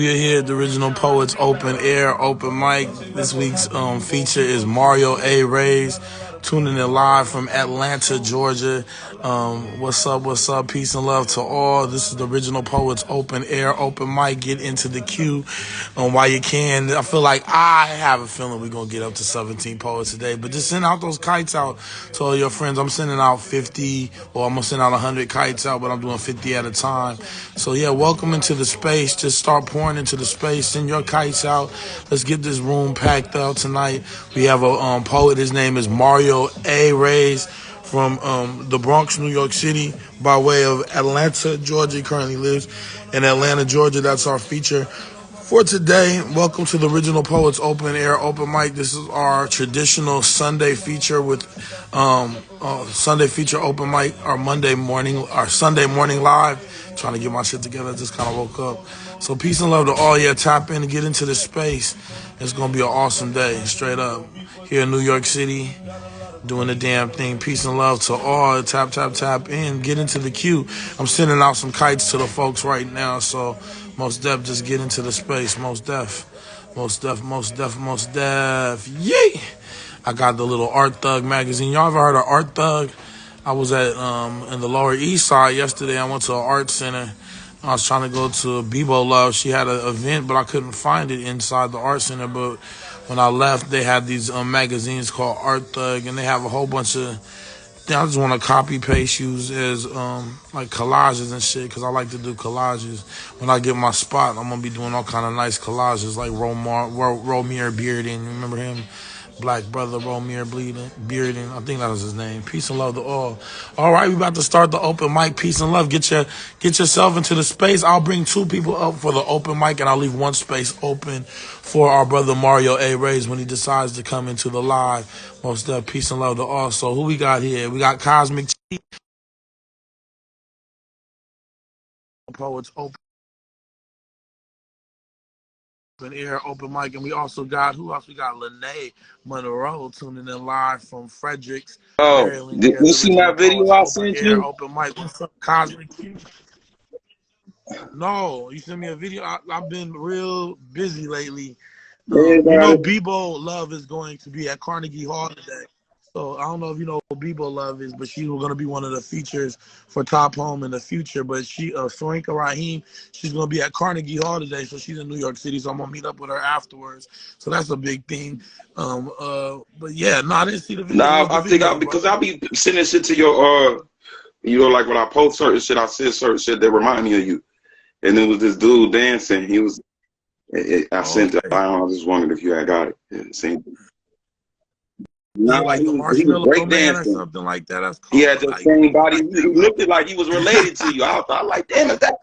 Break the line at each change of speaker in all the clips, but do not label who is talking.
We're here at the Original Poets Open Air Open Mic. This week's feature is Mario A. Reyes, tuning in live from Atlanta, Georgia. What's up, what's up? Peace and love to all. This is the Original Poets Open Air Open Mic. Get into the queue while you can. I have a feeling we're going to get up to 17 poets today, but just send out those kites out to all your friends. I'm sending out 50, or I'm going to send out 100 kites out, but I'm doing 50 at a time. So yeah, welcome into the space. Just start pouring into the space. Send your kites out. Let's get this room packed out tonight. We have a poet. His name is Mario A. Reyes from the Bronx, New York City, by way of Atlanta, Georgia. He currently lives in Atlanta, Georgia. That's our feature for today. Welcome to the Original Poets Open Air Open Mic. This is our traditional Sunday feature with Sunday feature open mic, our Sunday morning live. Trying to get my shit together. Just kind of woke up. So peace and love to all. Yeah, tap in and get into the space. It's gonna be an awesome day, straight up. Here in New York City, doing the damn thing. Peace and love to all. Tap, tap, tap in. Get into the queue. I'm sending out some kites to the folks right now. So most def, just get into the space. Most def. Yay! I got the little Art Thug magazine. Y'all ever heard of Art Thug? I was at in the Lower East Side yesterday. I went to an art center. I was trying to go to Bebo Love. She had an event, but I couldn't find it inside the art center. But when I left, they had these magazines called Art Thug, and they have a whole bunch of. I just want to copy paste use as like collages and shit, because I like to do collages. When I get my spot, I'm gonna be doing all kind of nice collages, like Romir Bearden. Remember him? Black brother Romir Bearden. I think that was his name. Peace and love to all. All right, we about to start the open mic. Peace and love. Get yourself into the space. I'll bring 2 people up for the open mic, and I'll leave 1 space open for our brother Mario A. Reyes when he decides to come into the live. Most peace and love to all. So who we got here? We got Cosmic T, Poets Open Air Open Mic, and we also got, who else? We got Lene Monroe tuning in live from Fredericks,
Oh,
Maryland.
did
Here at
you
the
see my
Original
video
Poets
I
Open
sent
Air
you?
Open Mic. What's up, Cosmic T? No, you sent me a video. I've been real busy lately.
Everybody.
Bebo Love is going to be at Carnegie Hall today. So I don't know if you know who Bebo Love is, but she's going to be one of the features for Top Home in the future. But Sorinka Raheem, she's going to be at Carnegie Hall today. So she's in New York City. So I'm going to meet up with her afterwards. So that's a big thing. But yeah, no, I didn't see the video.
Nah,
What's the
I think
video,
because
bro?
I be sending shit to your like when I post certain shit, I send certain shit that remind me of you. And it was this dude dancing. I sent it.
Okay.
I just wondered if you had got it. Yeah, same.
Yeah,
Nah,
like the
he was
Marshmallow
break
Man or
dancing.
something like that. That's
He
cold.
had
I
the
like
same body.
like
He
that, bro.
looked like he was related to you. I thought, like, damn it, that.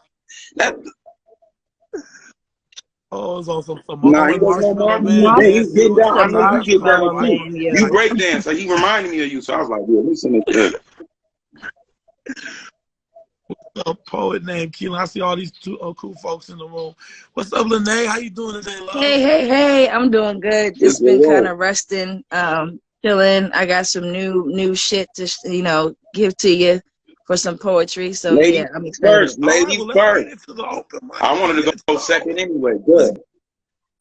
Oh, it's also some
Nah, he
Samoan
wasn't no
Marshmallow
Marvin.
Man
He was
dancing
getting
with
down.
you.
I
The
know
Nah,
you
that's
get
cold.
down
marshmallow
I like
too.
man,
it.
yeah.
You break dance. So he reminded me of you. So I was like, yeah, listen to this.
A poet named Keelan. I see all these cool folks in the room. What's up, Lene? How you doing today, love?
Hey, I'm doing good.
It's
Just been kind
good.
of resting, chilling. I got some new shit to, give to you for some poetry. So
Ladies
yeah, I'm excited.
first.
All right,
Ladies
well, let's
first.
get into the open mic.
I wanted to go second anyway. Good.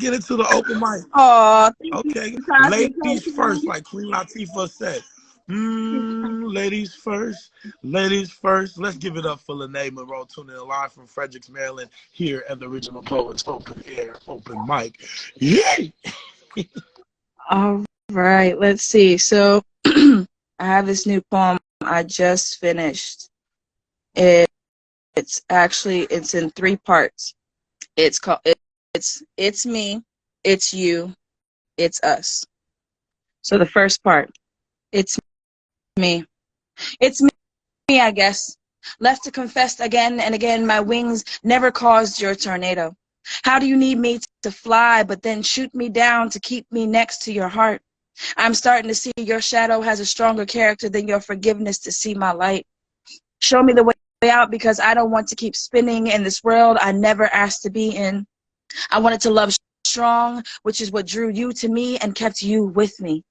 Get into the open mic.
Oh, thank you,
Okay,
Cosmic
ladies first,
Coaching.
like Queen Latifah said. Ladies first, ladies first. Let's give it up for Lene Monroe tuning in live from Fredericks, Maryland, here at the Original Poets Open Air Open Mic. Yay!
All right, let's see. So I have this new poem I just finished. It, it's in 3 parts. It's called it's me, it's you, it's us. So the first part, it's me. It's me, I guess. Left to confess again and again, my wings never caused your tornado. How do you need me to fly, but then shoot me down to keep me next to your heart? I'm starting to see your shadow has a stronger character than your forgiveness to see my light. Show me the way out, because I don't want to keep spinning in this world I never asked to be in. I wanted to love strong, which is what drew you to me and kept you with me.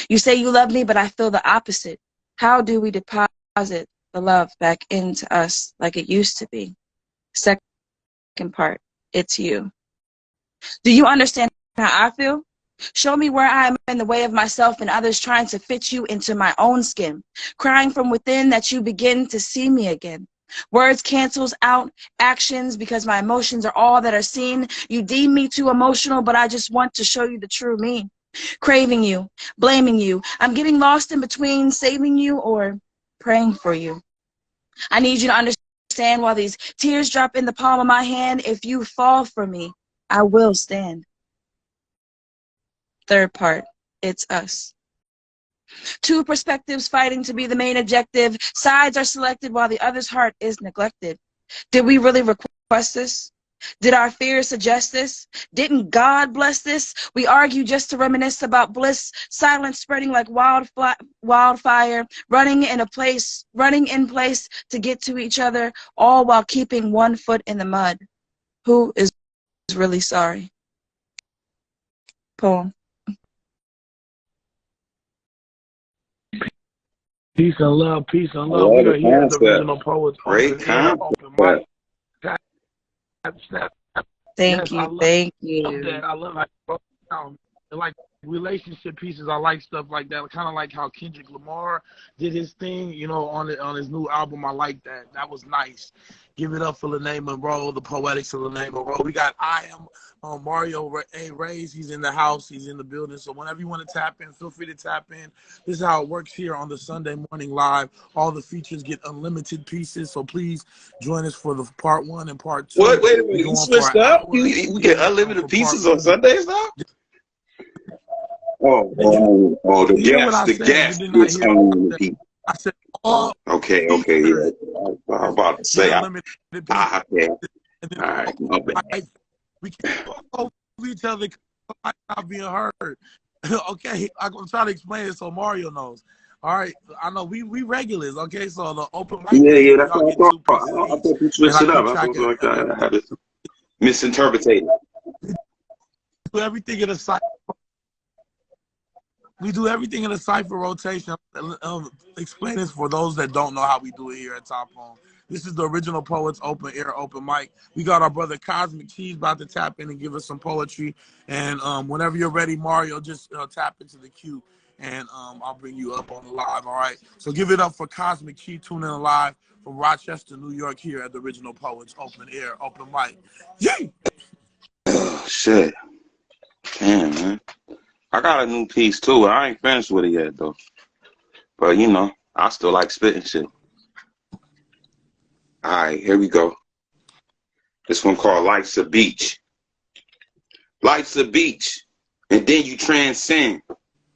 You say you love me, but I feel the opposite. How do we deposit the love back into us like it used to be? Second part, it's you. Do you understand how I feel? Show me where I am in the way of myself and others, trying to fit you into my own skin, crying from within that you begin to see me again. Words cancels out actions because my emotions are all that are seen. You deem me too emotional, but I just want to show you the true me. Craving you, blaming you. I'm getting lost in between saving you or praying for you. I need you to understand while these tears drop in the palm of my hand. If you fall for me, I will stand. Third part, it's us. Two perspectives fighting to be the main objective. Sides are selected while the other's heart is neglected. Did we really request this? Did our fears suggest this? Didn't God bless this? We argue just to reminisce about bliss, silence spreading like wildfire, running in place to get to each other, all while keeping one foot in the mud. Who is really sorry? Poem.
Peace and love, peace and
I
love.
love
We
the
are here at the
concept.
Original Poets
Great
Open Air, Open
concept.
Mic. Snap.
Thank
Yes, I
you,
love
thank
that.
you.
I love how you broke it down. And like relationship pieces, I like stuff like that. Kind of like how Kendrick Lamar did his thing, you know, on his new album. I like that. That was nice. Give it up for the name of Monroe, the poetics of the name of Monroe. We got Mario A. Reyes. He's in the house. He's in the building. So whenever you want to tap in, feel free to tap in. This is how it works here on the Sunday Morning Live. All the features get unlimited pieces. So please join us for the part 1 and part 2.
What? Wait a minute.
We go
You
on for
switched
an
up?
hour.
We get unlimited
For
pieces
part
on
2.
Sundays now? Oh, the
You hear what
guest,
I
the
said?
guest
You did not
gets
hear what
unlimited
I said.
pieces.
I said all
Okay, yeah.
features
I'm about to
get
say,
unlimited pieces.
okay.
And then
All right, my bad.
we can't talk over each other because I'm not being heard. Okay, I'm trying to explain it so Mario knows. All right, I know we regulars. Okay, so the open mic
Yeah,
thing,
that's
y'all
what I
get 2
thought.
pieces
I
each,
thought you
and
switched
I
it up.
keep
That's
track
what
of
I had it misinterpreted.
do everything in a cycle. We do everything in a cipher rotation. Explain this for those that don't know how we do it here at Top Home. This is the Original Poets Open Air Open Mic. We got our brother Cosmic Cheese about to tap in and give us some poetry. And whenever you're ready, Mario, just tap into the queue, and I'll bring you up on the live. All right. So give it up for Cosmic Cheese tuning in live from Rochester, New York, here at the Original Poets Open Air Open Mic. Yay!
Oh, shit. Damn, man. I got a new piece too. I ain't finished with it yet though. But you know, I still like spitting shit. Alright, here we go. This one called Life's a Beach. Life's a beach, and then you transcend.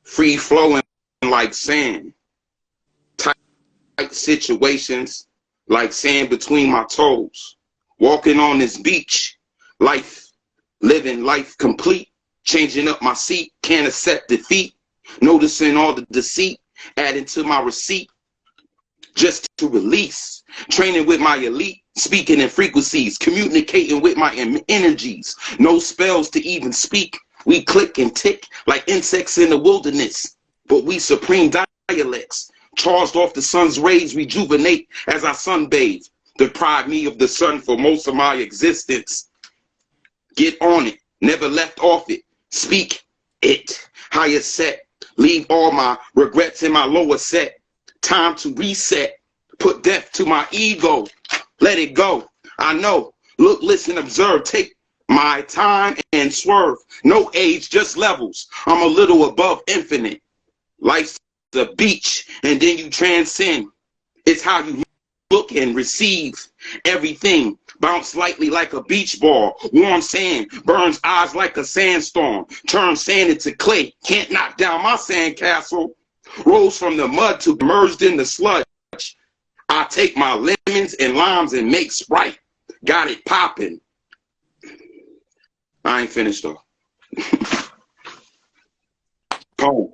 Free flowing like sand. Tight situations like sand between my toes. Walking on this beach. Life, living life complete. Changing up my seat, can't accept defeat. Noticing all the deceit, adding to my receipt. Just to release. Training with my elite, speaking in frequencies, communicating with my energies. No spells to even speak. We click and tick like insects in the wilderness. But we supreme dialects. Charged off the sun's rays, rejuvenate as I sunbathe. Deprive me of the sun for most of my existence. Get on it, never left off it. Speak it, higher set, leave all my regrets in my lower set. Time to reset, put death to my ego, let it go. I know, look, listen, observe, take my time and swerve. No age, just levels. I'm a little above infinite. Life's a beach, and then you transcend. It's how you look and receive everything. Bounce lightly like a beach ball. Warm sand burns eyes like a sandstorm. Turn sand into clay. Can't knock down my sandcastle. Rose from the mud to merged in the sludge. I take my lemons and limes and make Sprite. Got it popping. I ain't finished though. Poem.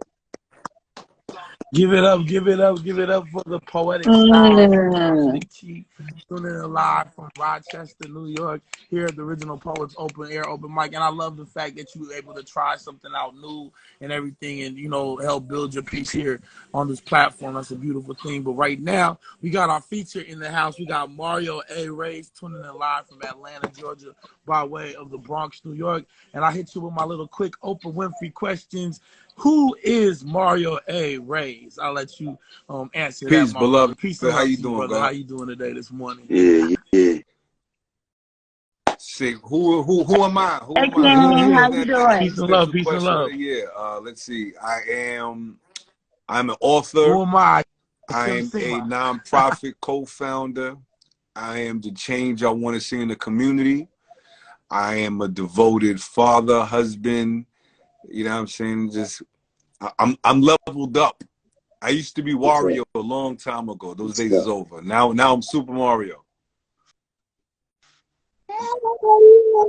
Give it up for the poetic style from Cosmic Chief, tuning in live from Rochester, New York, here at the Original Poets Open Air Open Mic. And I love the fact that you were able to try something out new and everything, and you know, help build your piece here on this platform. That's a beautiful thing. But right now, we got our feature in the house. We got Mario A. Reyes tuning in live from Atlanta, Georgia. by way of the Bronx, New York. And I hit you with my little quick Oprah Winfrey questions. Who is Mario A. Reyes? I'll let you answer that,
Peace,
my brother.
beloved.
Peace and
How
love
you
to you,
doing,
brother. How
God?
you doing today, this morning?
Yeah.
Sick. Who am I? Who
Hey,
am I?
King,
Yeah.
how you doing?
Peace and love.
Existential
Peace and
question of
love.
the year. Let's see. I'm an
Who
author.
am I?
I
Kim
am a
Sema.
nonprofit co-founder. I am the change I want to see in the community. I am a devoted father, husband. You know what I'm saying? I'm leveled up. I used to be Wario a long time ago. Those days is over. Now I'm Super Mario.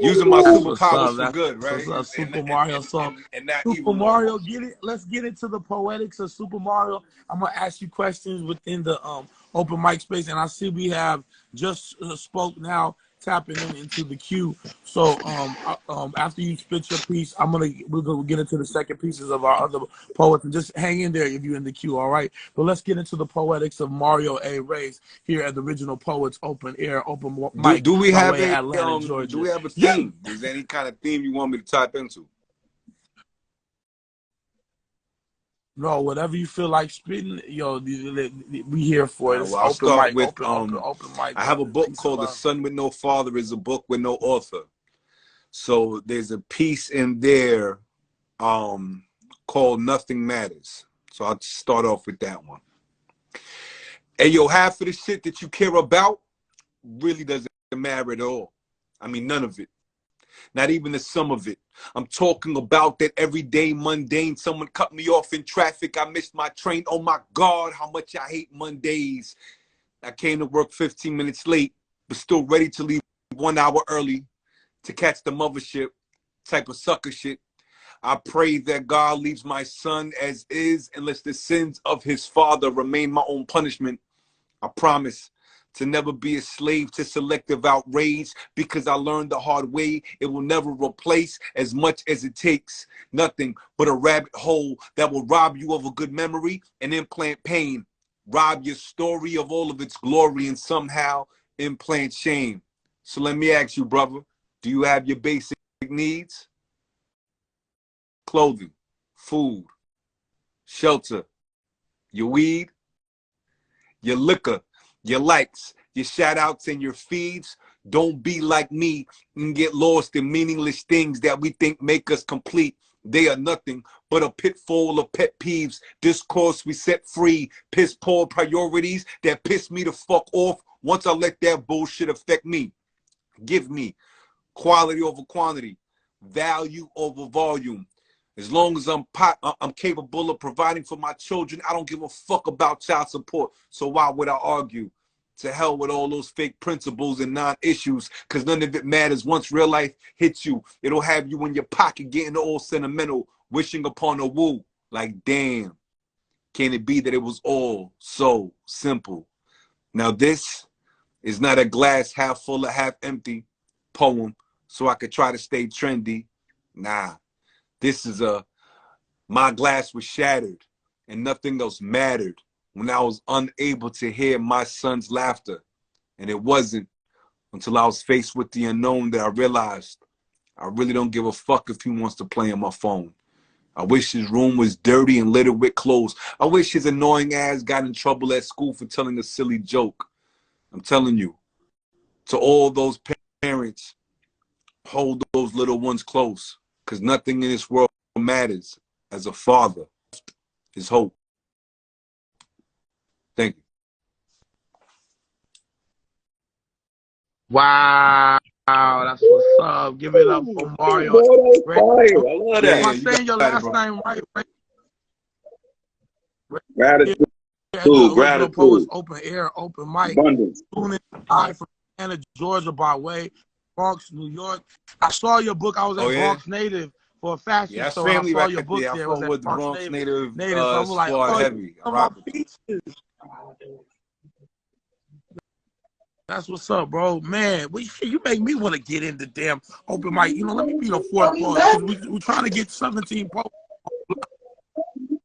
Using my
That's what's
superpowers
up.
for
That's
good, right?
what's up.
And,
Super
and,
Mario.
and,
So,
and, and not
Super
evil no more.
Mario, get it. Let's get into the poetics of Super Mario. I'm gonna ask you questions within the open mic space, and I see we have just spoke now tapping into the queue. So after you spit your piece, we're gonna get into the second pieces of our other poets, and just hang in there if you're in the queue, all right? But let's get into the poetics of Mario A. Reyes here at the Original Poets Open Air Open Mic
Do we
by
have
way of
a
Atlanta,
do
Georgia.
we have a
Yeah.
theme? Is there any kind of theme you want me to type into?
No, whatever you feel like spitting, we here for it. It's
Well, I'll
open
start
mic,
with
open mic,
I have a
brother.
book
Peace and
called The
love.
Son with No Father is a book with no author. So there's a piece in there called Nothing Matters. So I'll start off with that one. Hey, yo, half of the shit that you care about really doesn't matter at all. I mean, none of it. Not even the sum of it. I'm talking about that everyday mundane. Someone cut me off in traffic. I missed my train. Oh my God, how much I hate Mondays. I came to work 15 minutes late, but still ready to leave 1 hour early to catch the mothership type of sucker shit. I pray that God leaves my son as is and lets the sins of his father remain my own punishment. I promise to never be a slave to selective outrage, because I learned the hard way. It will never replace as much as it takes. Nothing but a rabbit hole that will rob you of a good memory and implant pain, rob your story of all of its glory, and somehow implant shame. So let me ask you, brother, do you have your basic needs? Clothing, food, shelter, your weed, your liquor, your likes, your shout outs, and your feeds. Don't be like me and get lost in meaningless things that we think make us complete. They are nothing but a pitfall of pet peeves, discourse we set free, piss poor priorities that piss me the fuck off once I let that bullshit affect me. Give me quality over quantity, value over volume. As long as I'm capable of providing for my children, I don't give a fuck about child support. So why would I argue? To hell with all those fake principles and non-issues, because none of it matters. Once real life hits you, it'll have you in your pocket getting all sentimental, wishing upon a woo. Like, damn, can it be that it was all so simple? Now this is not a glass half full or half empty poem so I could try to stay trendy. Nah. This is my glass was shattered and nothing else mattered when I was unable to hear my son's laughter. And it wasn't until I was faced with the unknown that I realized I really don't give a fuck if he wants to play on my phone. I wish his room was dirty and littered with clothes. I wish his annoying ass got in trouble at school for telling a silly joke. I'm telling you, to all those parents, hold those little ones close, because nothing in this world matters as a father is hope. Thank you.
Wow, that's what's up. Give it up for Mario.
Fire. I love
Am I
that.
saying your last name right?
Gratitude.
At the Original Poets
Gratitude.
Open Air, Open Mic.
Abundance.
Tuning live from Atlanta, Georgia by way Bronx, New York. I saw your book. I was at Bronx Native for a fashion
Yeah, that's
show, and I
family
saw
right
your book
there. I
there. It was
fought
at
with the
Bronx
Bronx Native
So I was like,
squad
oh,
heavy.
my pieces. That's what's up, bro. Man, you make me want to get into damn open mic. Let me be the fourth poet, because we're trying to get 17 poets.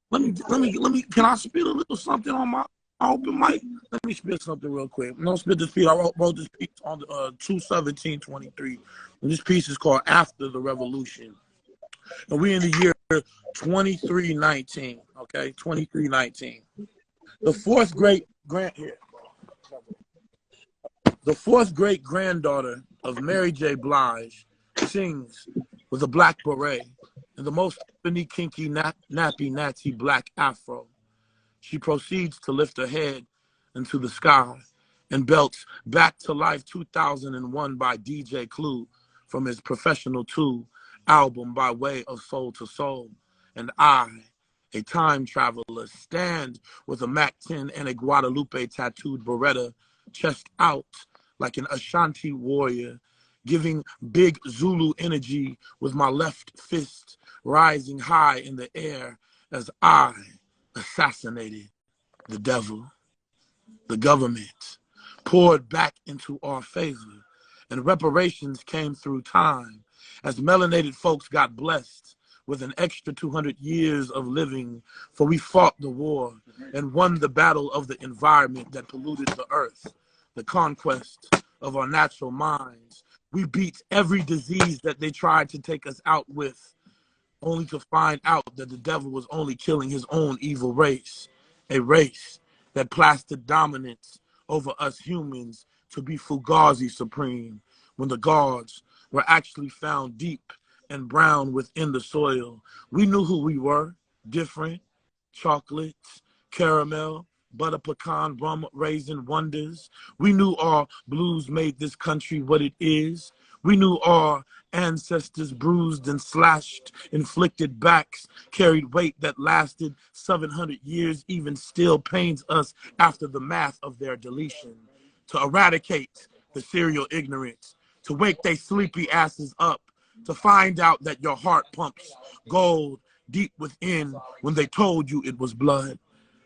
Let me. Can I spit a little something on my open mic? Let me spit something real quick. Don't spit this piece. I wrote this piece on the 2/17/23. And this piece is called After the Revolution. And we in the year 2319. Okay, 2319. The fourth great granddaughter of Mary J. Blige sings with a black beret and the most kinky nappy natty black afro. She proceeds to lift her head into the sky and belts Back to Life 2001 by DJ Clue from his Professional 2 album by way of Soul to Soul. And I, a time traveler, stand with a Mac 10 and a Guadalupe tattooed Beretta, chest out like an Ashanti warrior, giving big Zulu energy with my left fist rising high in the air as I assassinated the devil. The government poured back into our favor, and reparations came through time as melanated folks got blessed with an extra 200 years of living, for we fought the war and won the battle of the environment that polluted the earth, the conquest of our natural minds. We beat every disease that they tried to take us out with, only to find out that the devil was only killing his own evil race, a race that plastered dominance over us humans to be Fugazi supreme, when the gods were actually found deep and brown within the soil. We knew who we were, different, chocolates, caramel, butter pecan, rum, raisin wonders. We knew our blues made this country what it is. We knew our ancestors bruised and slashed, inflicted backs, carried weight that lasted 700 years, even still pains us after the math of their deletion. To eradicate the serial ignorance, to wake they sleepy asses up, to find out that your heart pumps gold deep within when they told you it was blood.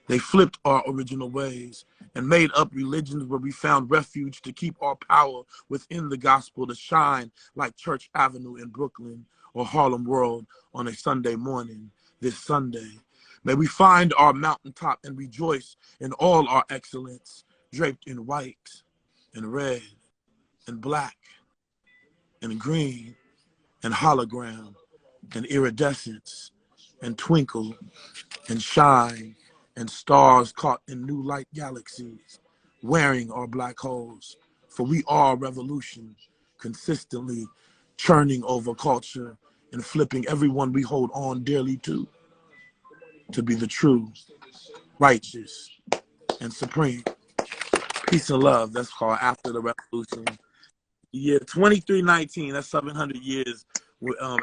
They flipped our original ways and made up religions where we found refuge to keep our power within the gospel to shine like Church Avenue in Brooklyn or Harlem World on a Sunday morning this Sunday. May we find our mountaintop and rejoice in all our excellence, draped in white and red and black and green and hologram and iridescence and twinkle and shine and stars caught in new light galaxies, wearing our black holes. For we are revolution, consistently churning over culture and flipping everyone we hold on dearly to be the true, righteous, and supreme. Peace and love. That's called After the Revolution. Yeah, 2319. That's 700 years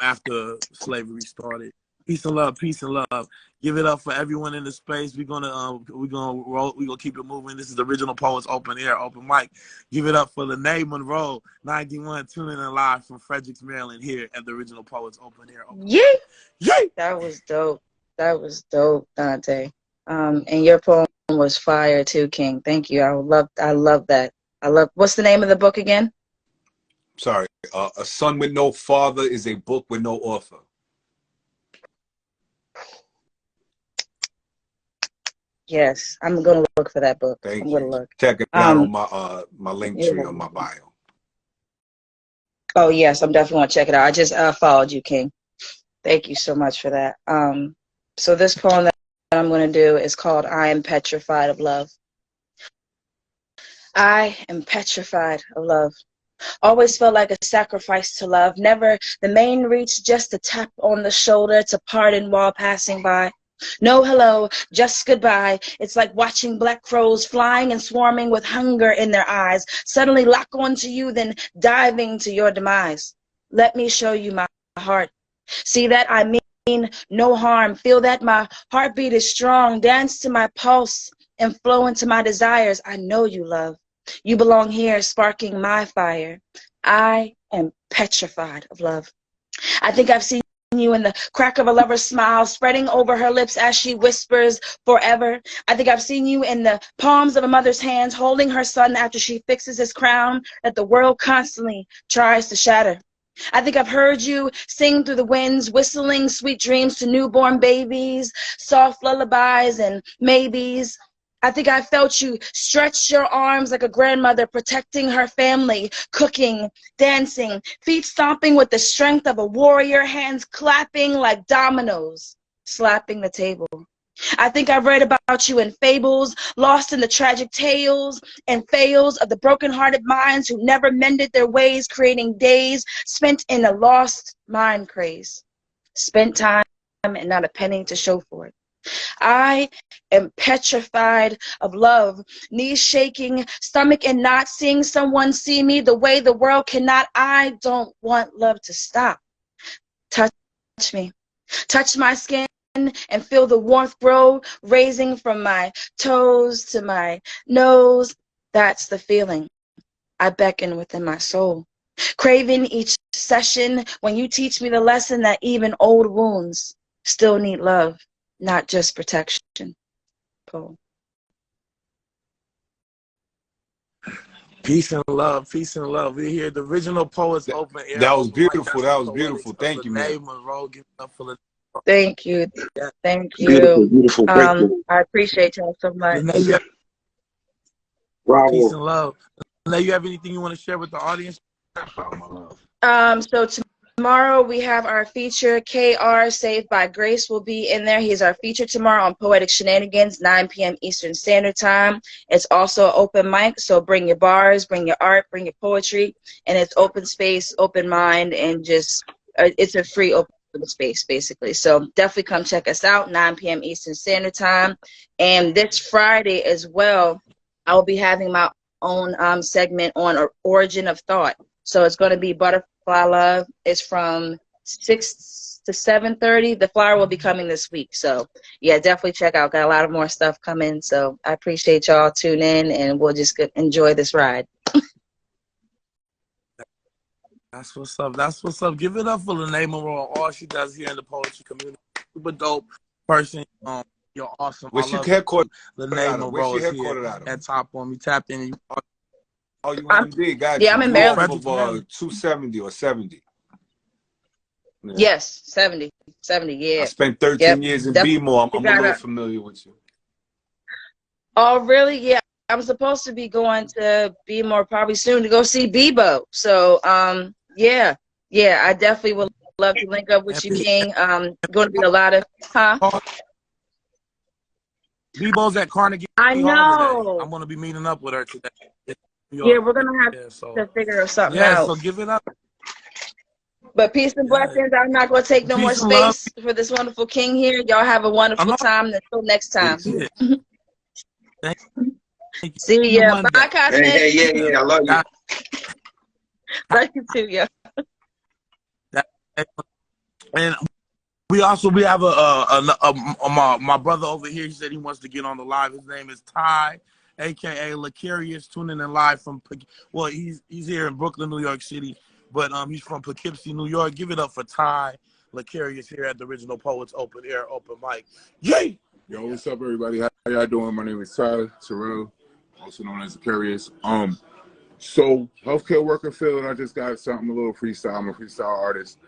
after slavery started. Peace and love. Peace and love. Give it up for everyone in the space. We're gonna roll. We're gonna keep it moving. This is the Original Poets Open Air, Open Mic. Give it up for Lene Monroe, 91, tuning in live from Fredericks, Maryland, here at the Original Poets Open Air.
Yay!
Yay!
That was dope. That was dope, Dante. And your poem was fire too, King. Thank you. I love that. What's the name of the book again?
Sorry. A Son with No Father is a book with no author.
Yes, I'm gonna look for that book.
Thank
I'm
you.
gonna look.
Check it out on my link tree
Yeah.
on my bio.
Oh yes, I'm definitely gonna check it out. I just followed you, King. Thank you so much for that. So this poem that I'm gonna do is called "I Am Petrified of Love." I am petrified of love. Always felt like a sacrifice to love. Never the main reach, just a tap on the shoulder to pardon while passing by. No hello, just goodbye. It's like watching black crows flying and swarming with hunger in their eyes. Suddenly lock onto you, then diving to your demise. Let me show you my heart. See that I mean no harm. Feel that my heartbeat is strong. Dance to my pulse and flow into my desires. I know you, love. You belong here, sparking my fire. I am petrified of love. I think I've seen you in the crack of a lover's smile, spreading over her lips as she whispers forever. I think I've seen you in the palms of a mother's hands, holding her son after she fixes his crown that the world constantly tries to shatter. I think I've heard you sing through the winds, whistling sweet dreams to newborn babies, soft lullabies and maybes. I think I felt you stretch your arms like a grandmother protecting her family, cooking, dancing, feet stomping with the strength of a warrior, hands clapping like dominoes, slapping the table. I think I read about you in fables, lost in the tragic tales and fails of the broken-hearted minds who never mended their ways, creating days spent in a lost mind craze. Spent time and not a penny to show for it. I am petrified of love, knees shaking, stomach and not seeing someone see me the way the world cannot. I don't want love to stop. Touch me. Touch my skin and feel the warmth grow, raising from my toes to my nose. That's the feeling I beckon within my soul. Craving each session when you teach me the lesson that even old wounds still need love, not just protection. Poem.
Peace and love, peace and love. We're here at the original Poets Open Air.
That was
Open mic.
beautiful.
That's
That
the
was
poetic
beautiful.
of
Thank you, man.
Lene Monroe. Give it up for Lene.
Thank you.
Yeah.
Thank
Beautiful,
you.
beautiful breakthrough.
I appreciate y'all so much.
Lene, you have
Bravo.
peace and love. Lene, you have anything you want to share with the audience?
So tomorrow we have our feature, KR Saved by Grace will be in there. He's our feature tomorrow on Poetic Shenanigans, 9 p.m. Eastern Standard Time. It's also open mic, so bring your bars, bring your art, bring your poetry, and it's open space, open mind, and just it's a free open space, basically. So definitely come check us out, 9 p.m. Eastern Standard Time. And this Friday as well, I will be having my own segment on Origin of Thought. So it's going to be Butterfly Love. It's from 6 to 7:30. The flyer will be coming this week. So, yeah, definitely check out. Got a lot of more stuff coming. So I appreciate y'all tuning in, and we'll just enjoy this ride.
That's what's up. That's what's up. Give it up for Lene Monroe. All she does here in the poetry community. Super dope person. You're awesome.
Where's she
I love
headquartered
Lene
out of? Where's
Monroe
she
is here
headquartered out of?
at Top Form. You tapped in. And you
Oh, you MD, got
Yeah,
you.
I'm in
You
Maryland.
off of 270 or 70. Yeah.
Yes, 70. 70, yeah.
I spent 13 years in
Definitely
B-more. I'm a little
gotta-
familiar with you.
Oh, really? Yeah. I'm supposed to be going to be more probably soon to go see Bebo. So, yeah, I definitely would love to link up with you, King. Going to be a lot of,
Bebo's at Carnegie
I
Hall
know.
today. I'm going to be meeting up with her today.
Yeah, we're gonna have to figure something out.
So give it up.
But peace and blessings. I'm not gonna take no more
Peace and love.
space for this wonderful king here. Y'all have a wonderful time. Until next time.
Thank you.
See ya.
Monday.
Bye, Cosmic.
Hey, yeah, I love you.
Love you too, yeah.
And we have my brother over here. He said he wants to get on the live. His name is Ty, aka Lacarius, tuning in live from. Well, he's here in Brooklyn, New York City, but he's from Poughkeepsie, New York. Give it up for Ty Lacarius here at the Original Poets Open Air Open Mic. Yay!
Yo, what's up, everybody? How y'all doing? My name is Tyler Terrell, also known as Lacarius. So healthcare worker field. I just got something a little freestyle. I'm a freestyle artist.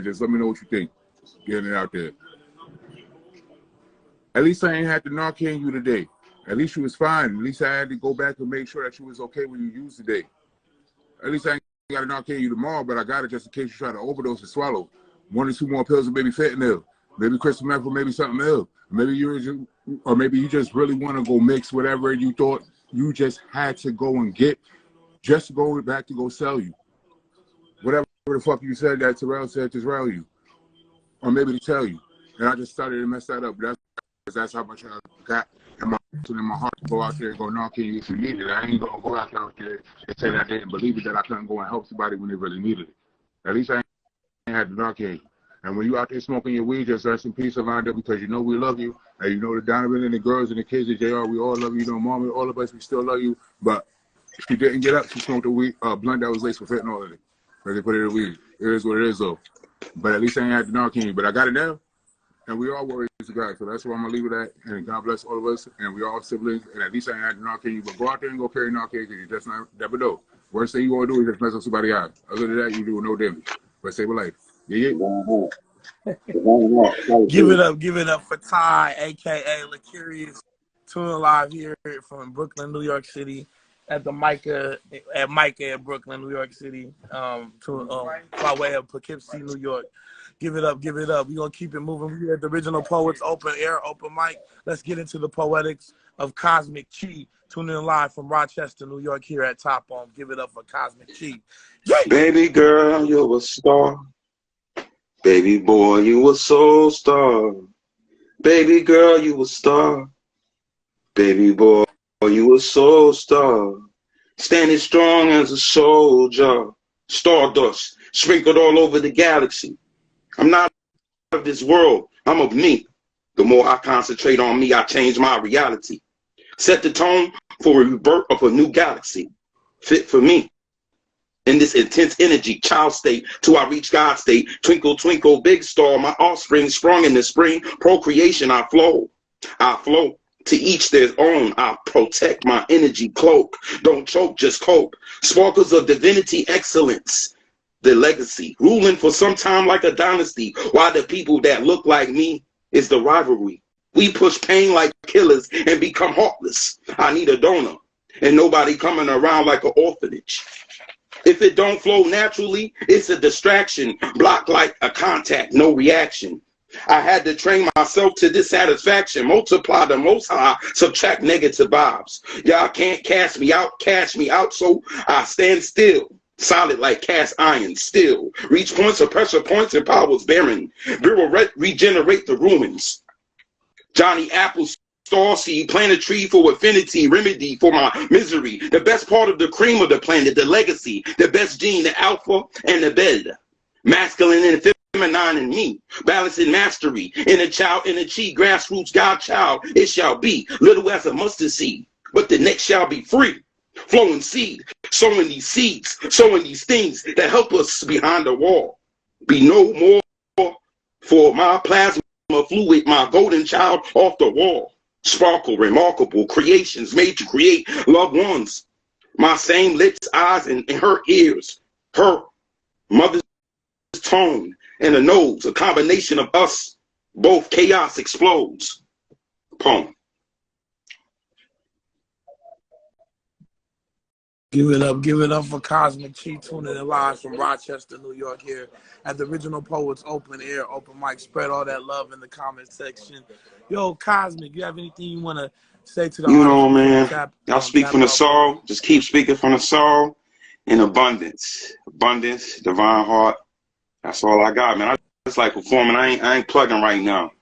Just let me know what you think. Getting it out there. At least I ain't had to knock on you today. At least you was fine. At least I had to go back and make sure that you was okay when you used today. At least I ain't got to knock on you tomorrow, but I got it just in case you try to overdose and swallow 1 or 2 more pills of maybe fentanyl, maybe crystal meth, or maybe something else. Maybe you just really want to go mix whatever you thought you just had to go and get, just to go back to go sell you. Whatever the fuck you said that Terrell said to Terrell you, or maybe to tell you. And I just started to mess that up. That's how much I got in my heart to go out there and go knock on you if you need it. I ain't gonna go out there and say that I didn't believe it, that I couldn't go and help somebody when they really needed it. At least I ain't had to knock on you. And when you out there smoking your weed, just rest in peace, Alonda, because you know we love you. And you know the Donovan and the girls and the kids at JR, we all love you. You know, Mom, all of us, we still love you. But she didn't get up. She smoked a weed, blunt that was laced with fentanyl in it. Because they put it in weed. It is what it is, though. But at least I ain't had to knock on you. But I got it now. And we all warriors to God. So that's where I'm going to leave it at. And God bless all of us. And we all siblings. And at least I ain't had to knock on you. But go out there and go carry knock on you because you just never know. Worst thing you want to do is just mess up somebody's eye. Other than that, you do no damage. But save a life. Yeah.
Give it up for Ty, aka Lacarius, Tuning live here from Brooklyn, New York City, at the Micah in Brooklyn, New York City, by way of Poughkeepsie, New York. Give it up, give it up. We're gonna keep it moving. We at the Original Poets Open Air, Open Mic. Let's get into the poetics of Cosmic Chi. Tuning in live from Rochester, New York, here at Top On. Give it up for Cosmic Chi. Yay!
Baby girl, you're a star. Baby boy, you a soul star. Baby girl, you a star. Baby boy, you a soul star. Standing strong as a soldier. Stardust sprinkled all over the galaxy. I'm not of this world. I'm of me. The more I concentrate on me, I change my reality. Set the tone for a rebirth of a new galaxy. Fit for me. In this intense energy, child state, till I reach God state. Twinkle, twinkle, big star, my offspring sprung in the spring. Procreation, I flow. I flow. To each their own, I protect my energy cloak. Don't choke, just cope. Sparkles of divinity, excellence. The legacy. Ruling for some time like a dynasty. While the people that look like me is the rivalry. We push pain like killers and become heartless. I need a donor. And nobody coming around like an orphanage. If it don't flow naturally, it's a distraction. Block like a contact, no reaction. I had to train myself to dissatisfaction. Multiply the most high, subtract negative vibes. Y'all can't cast me out, so I stand still. Solid like cast iron, still. Reach points of pressure points and powers barren. Regenerate the ruins. Johnny Apple's star seed, plant a tree for affinity, remedy for my misery. The best part of the cream of the planet, the legacy, the best gene, the alpha and the beta. Masculine and feminine in me, balancing mastery. Inner child, inner chi, grassroots, God child, it shall be. Little as a mustard seed, but the next shall be free. Flowing seed, sowing these seeds, sowing these things that help us behind the wall. Be no more for my plasma fluid, my golden child off the wall. Sparkle, remarkable creations made to create loved ones. My same lips, eyes, and her ears. Her mother's tone and a nose. A combination of us. Both chaos explodes. Poem.
Give it up for Cosmic Chi, tuning in live from Rochester, New York, here at the Original Poets Open Air, Open Mic. Spread all that love in the comment section. Yo, Cosmic, you have anything you want to say to the
You
audience?
know, man, y'all speak from the soul. Just keep speaking from the soul in abundance. Abundance, divine heart. That's all I got, man. I just like performing. I ain't plugging right now.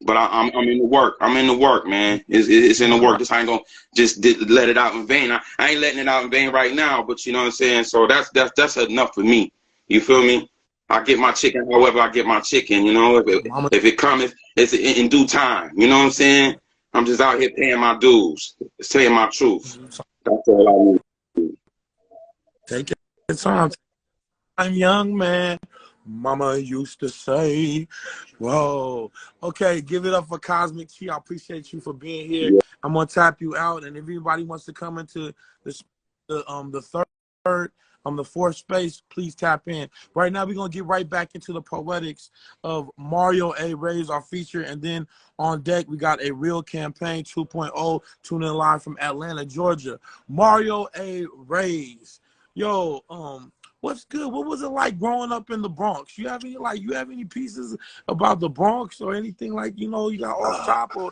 But I'm in the work. I'm in the work, man. It's in the work. Just I ain't gonna just let it out in vain. I ain't letting it out in vain right now. But you know what I'm saying. So that's enough for me. You feel me? I get my chicken however I get my chicken. You know, if it comes, it's in due time. You know what I'm saying? I'm just out here paying my dues, saying my truth. That's all I need.
Take your time. I'm young, man. Mama used to say, whoa. Okay, give it up for Cosmic Chi. I appreciate you for being here.
Yeah.
I'm going to tap you out. And if anybody wants to come into the fourth space, please tap in. Right now, we're going to get right back into the poetics of Mario A. Reyes, our feature. And then on deck, we got a Real Campaign 2.0, tuning in live from Atlanta, Georgia. Mario A. Reyes. Yo, what's good? What was it like growing up in the Bronx? You have any pieces about the Bronx or anything like, you got off top or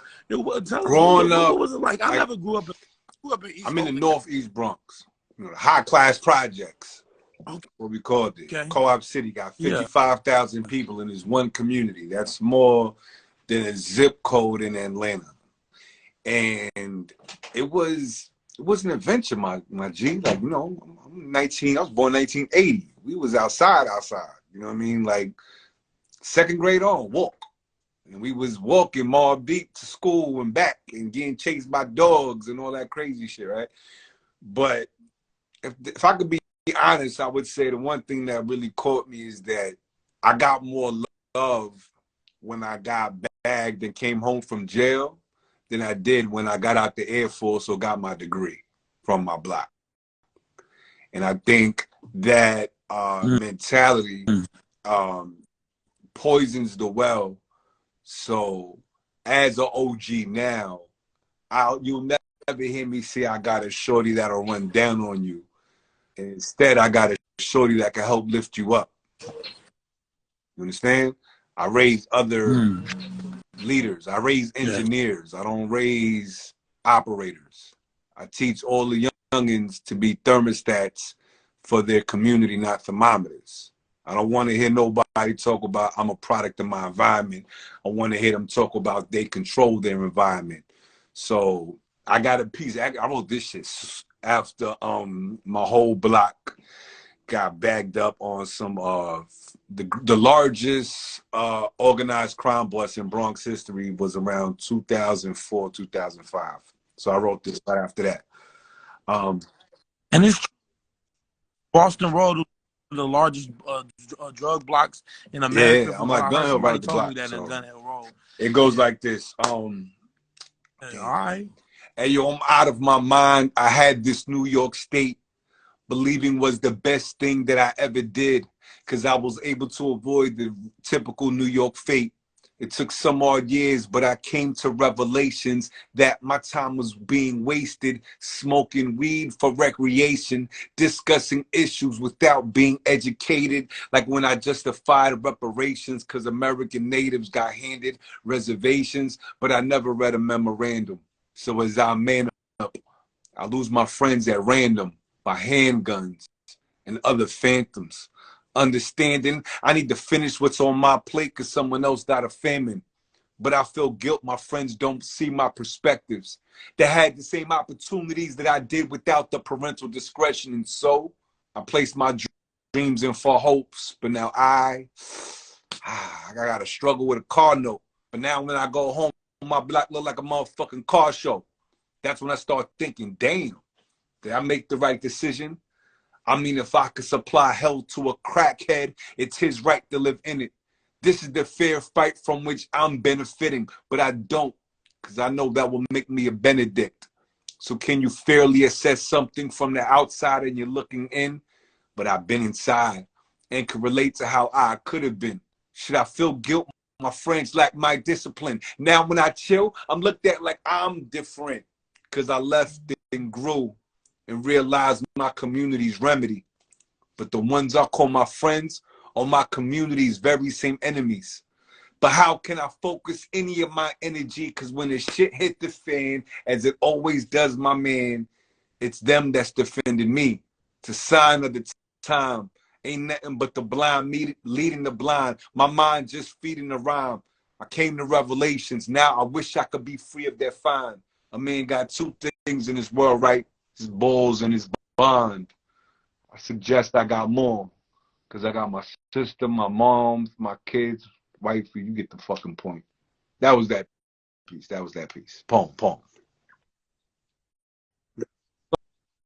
growing up?
What was it like? I never grew up in East.
I'm in the Northeast Bronx, high class projects. Okay. What we called it. Okay. Co-op City got 55,000 people in this one community. That's more than a zip code in Atlanta. And it was an adventure, my G. Like, I'm 19. I was born in 1980. We was outside. You know what I mean? Like second grade on, walk. And we was walking Mobb Deep to school and back and getting chased by dogs and all that crazy shit, right? But if I could be honest, I would say the one thing that really caught me is that I got more love when I got bagged and came home from jail than I did when I got out the Air Force or got my degree from my block. And I think that mentality poisons the well. So as an OG now, You'll never hear me say I got a shorty that'll run down on you. Instead, I got a shorty that can help lift you up. You understand? I raise other leaders. I raise engineers. I don't raise operators. I teach all the youngins to be thermostats for their community, not thermometers. I don't want to hear nobody talk about I'm a product of my environment. I want to hear them talk about they control their environment. So I got a piece. I wrote this shit after my whole block got bagged up on some the largest organized crime bust in Bronx history was around 2004, 2005. So I wrote this right after that.
And it's Boston Road, the largest drug blocks in America.
Yeah, I'm like Gun Hill right at the block.
Somebody told me that in Gun Hill Road.
It goes like this.
All right.
Hey, yo, I'm out of my mind. I had this New York State believing was the best thing that I ever did because I was able to avoid the typical New York fate. It took some odd years, but I came to revelations that my time was being wasted smoking weed for recreation, discussing issues without being educated, like when I justified reparations because American natives got handed reservations, but I never read a memorandum. So as I man up, I lose my friends at random by handguns and other phantoms. Understanding I need to finish what's on my plate because someone else died of famine. But I feel guilt my friends don't see my perspectives. They had the same opportunities that I did without the parental discretion. And so I placed my dreams in for hopes. But now I got to struggle with a car note. But now when I go home, my block look like a motherfucking car show. That's when I start thinking, damn, did I make the right decision? I mean, if I could supply hell to a crackhead, it's his right to live in it. This is the fair fight from which I'm benefiting, but I don't, because I know that will make me a Benedict. So can you fairly assess something from the outside and you're looking in? But I've been inside and can relate to how I could have been. Should I feel guilt? My friends lack my discipline. Now when I chill, I'm looked at like I'm different because I left and grew and realize my community's remedy. But the ones I call my friends are my community's very same enemies. But how can I focus any of my energy? Because when the shit hit the fan, as it always does, my man, it's them that's defending me. It's a sign of the time. Ain't nothing but the blind leading the blind. My mind just feeding the rhyme. I came to revelations. Now I wish I could be free of that fine. A man got two things in this world, right? His balls and his bond. I suggest I got more because I got my sister, my mom, my kids, wifey. You get the fucking point. That was that piece. That was that piece. Poem.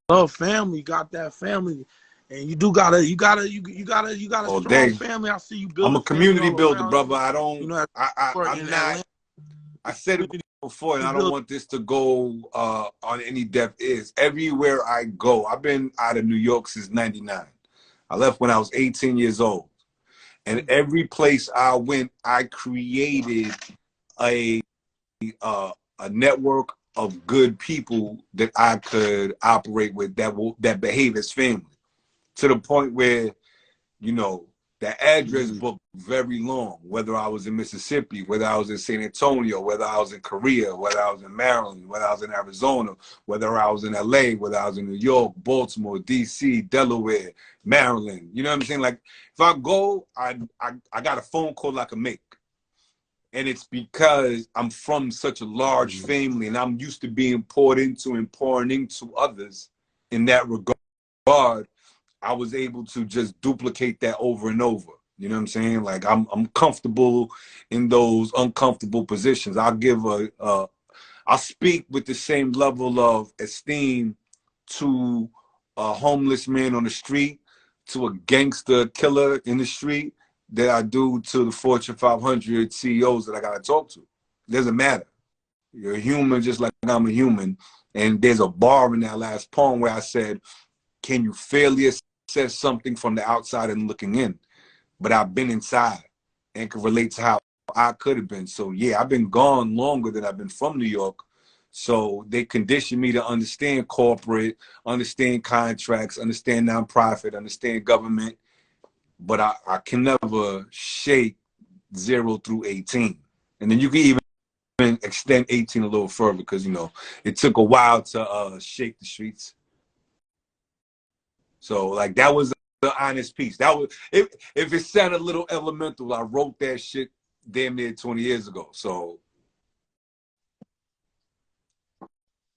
Love family, got that family, and you got a
All
strong
day.
family. I see you building.
I'm a community builder,
around,
brother. I don't.
You know,
I'm not. I said it before, and I don't want this to go on any deaf ears. Everywhere I go, I've been out of New York since '99. I left when I was 18 years old, and every place I went, I created a network of good people that I could operate with that behave as family. To the point where, you know, the address book very long, whether I was in Mississippi, whether I was in San Antonio, whether I was in Korea, whether I was in Maryland, whether I was in Arizona, whether I was in LA, whether I was in New York, Baltimore, DC, Delaware, Maryland. You know what I'm saying? Like if I go, I got a phone call I can make. And it's because I'm from such a large family and I'm used to being poured into and pouring into others in that regard. I was able to just duplicate that over and over. You know what I'm saying? Like I'm comfortable in those uncomfortable positions. I'll speak with the same level of esteem to a homeless man on the street, to a gangster killer in the street that I do to the Fortune 500 CEOs that I got to talk to. It doesn't matter. You're a human just like I'm a human. And there's a bar in that last poem where I said, can you fairly assess something from the outside and looking in? But I've been inside and can relate to how I could have been. So yeah, I've been gone longer than I've been from New York. So they conditioned me to understand corporate, understand contracts, understand nonprofit, understand government, but I can never shake 0 through 18. And then you can even extend 18 a little further because, you know, it took a while to shake the streets. So, like, that was the honest piece. That was, if it sounded a little elemental, I wrote that shit damn near 20 years ago. So,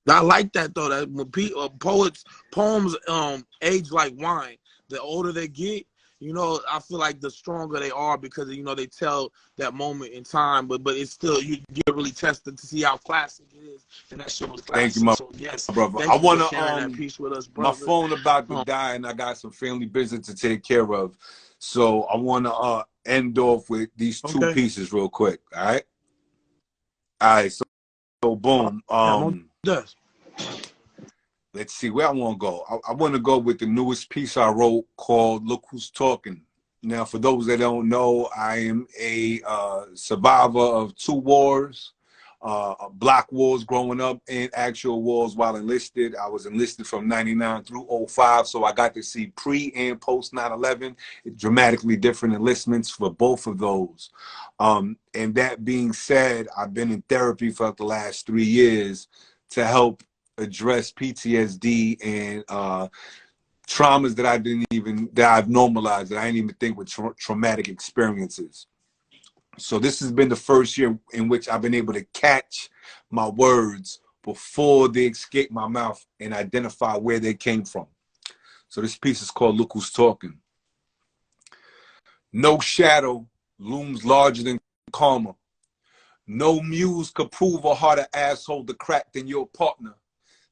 I like that though. That when poems age like wine. The older they get, you know, I feel like the stronger they are because you know they tell that moment in time. But it's still you get really tested to see how classic it is, and that shit was
thank you,
classic. So yes,
brother.
thank
I
you for
wanna
sharing that piece with us,
my
brother.
phone about to die and I got some family business to take care of. So I wanna end off with these two
Okay.
pieces real quick. All right. All right, so boom.
Does.
Let's see where I want to go. I want to go with the newest piece I wrote called "Look Who's Talking." Now, for those that don't know, I am a survivor of 2 wars, block wars growing up and actual wars while enlisted. I was enlisted from 99 through 05, so I got to see pre and post 9/11, dramatically different enlistments for both of those. And that being said, I've been in therapy for the last 3 years to help address PTSD and traumas that I've normalized that I didn't even think were traumatic experiences. So this has been the first year in which I've been able to catch my words before they escape my mouth and identify where they came from. So this piece is called "Look Who's Talking." No shadow looms larger than karma. No muse could prove a harder asshole to crack than your partner.